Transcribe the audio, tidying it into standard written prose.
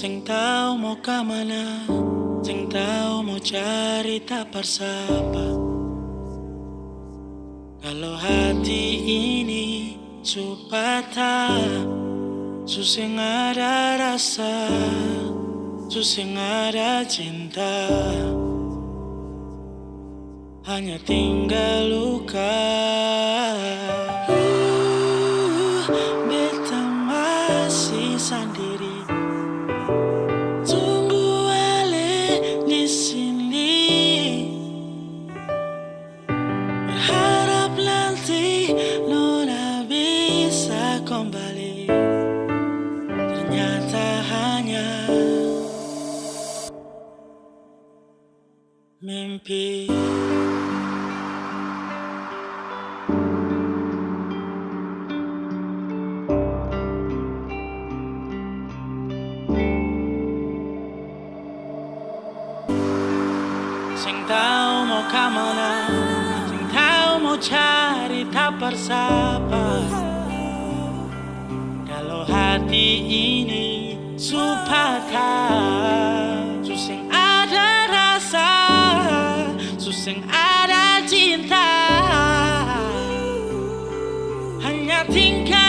Sing tau mau kemana, sing tau mau cari tak bersapa. Kalau hati ini patah, susah ada rasa, susah ada cinta, hanya tinggal luka. Beta masih sendiri, tunggu Ale di sini, berharap nanti Nona bisa kembali. Ternyata hanya mimpi. Sing tahu mau kemana, sing tahu mau cari tak bersapa. Kalau hati ini patah, susah ada rasa, susah ada cinta, hanya tinggal